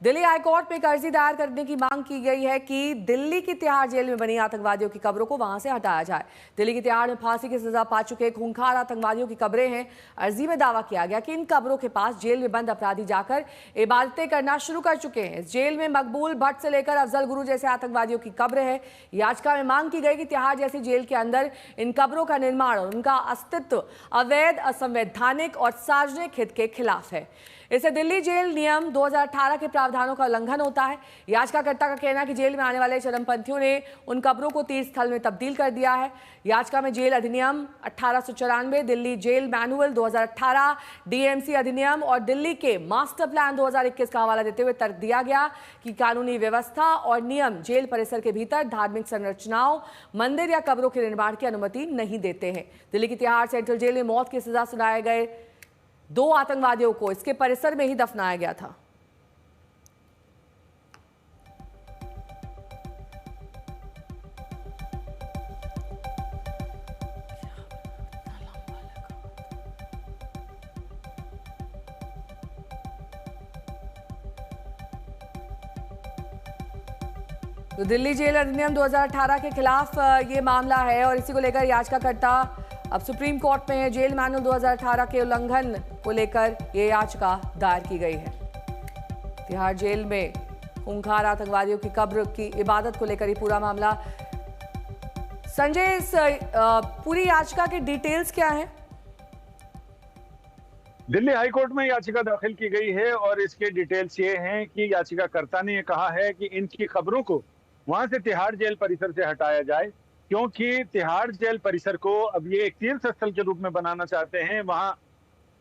Delhi high court में एक अर्जी दायर करने की मांग की गई है कि दिल्ली की तिहाड़ जेल में बनी आतंकवादियों की कब्रों को वहां से हटाया जाए। दिल्ली की तिहाड़ में फांसी की सजा पा चुके खूंखार आतंकवादियों की कब्रें हैं। अर्जी में दावा किया गया कि इन कब्रों के पास जेल में बंद अपराधी जाकर इबादतें करना शुरू कर चुके हैं। इस जेल में मकबूल भट्ट से लेकर अफजल गुरु जैसे आतंकवादियों की कब्रें हैं। याचिका में मांग की गई कि तिहाड़ जैसी जेल के अंदर इन कब्रों का निर्माण और उनका अस्तित्व अवैध, असंवैधानिक और सार्वजनिक हित के खिलाफ है। इससे दिल्ली जेल नियम 2018 के प्रावधानों का उल्लंघन होता है। याचिकाकर्ता का कहना है कि जेल में आने वाले चरमपंथियों ने उन कब्रों को तीर्थ स्थल में तब्दील कर दिया है। याचिका में जेल अधिनियम 1894, दिल्ली जेल मैनुअल 2018, डीएमसी अधिनियम और दिल्ली के मास्टर प्लान 2021 का हवाला देते हुए तर्क दिया गया कि कानूनी व्यवस्था और नियम जेल परिसर के भीतर धार्मिक संरचनाओं, मंदिर या कब्रों के निर्माण की अनुमति नहीं देते हैं। दिल्ली की तिहाड़ सेंट्रल जेल में मौत की सजा सुनाए गए 2 आतंकवादियों को इसके परिसर में ही दफनाया गया था। तो दिल्ली जेल अधिनियम 2018 के खिलाफ ये मामला है और इसी को लेकर याचिकाकर्ता अब सुप्रीम कोर्ट में है। जेल मैनुअल 2018 के उल्लंघन को लेकर ये याचिका दायर की गई है। तिहाड़ जेल में खूंखार आतंकवादियों की कब्र की इबादत को लेकर ये पूरा मामला। संजय, इस पूरी याचिका के डिटेल्स क्या हैं? दिल्ली हाईकोर्ट में याचिका दाखिल की गई है और इसके डिटेल्स ये हैं कि याचिकाकर्ता ने ये कहा है कि इनकी खबरों को वहां से तिहाड़ जेल परिसर से हटाया जाए, क्योंकि तिहाड़ जेल परिसर को अब ये एक तीर्थ स्थल के रूप में बनाना चाहते हैं। वहां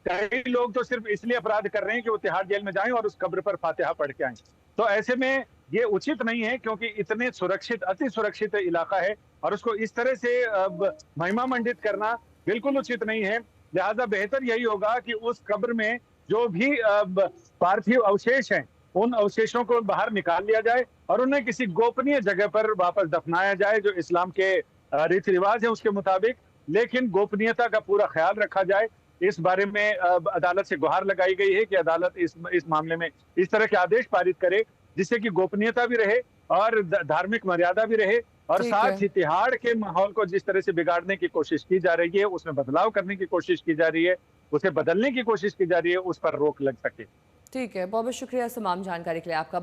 कई लोग तो सिर्फ इसलिए अपराध कर रहे हैं कि वो तिहाड़ जेल में जाएं और उस कब्र पर फातिहा पढ़ के आएं। तो ऐसे में ये उचित नहीं है, क्योंकि इतने सुरक्षित, अति सुरक्षित इलाका है और उसको इस तरह से महिमा मंडित करना बिल्कुल उचित नहीं है। लिहाजा बेहतर यही होगा कि उस कब्र में जो भी पार्थिव अवशेष हैं, उन अवशेषों को बाहर निकाल लिया जाए और उन्हें किसी गोपनीय जगह पर वापस दफनाया जाए, जो इस्लाम के रीति रिवाज है उसके मुताबिक, लेकिन गोपनीयता का पूरा ख्याल रखा जाए। इस बारे में अदालत से गुहार लगाई गई है कि अदालत इस मामले में इस तरह के आदेश पारित करे जिससे कि गोपनीयता भी रहे और धार्मिक मर्यादा भी रहे, और साथ ही तिहाड़ के माहौल को जिस तरह से बिगाड़ने की कोशिश की जा रही है, उसमें बदलाव करने की कोशिश की जा रही है, उसे बदलने की कोशिश की जा रही है, उस पर रोक लग सके। ठीक है, बहुत बहुत शुक्रिया तमाम जानकारी के लिए आपका।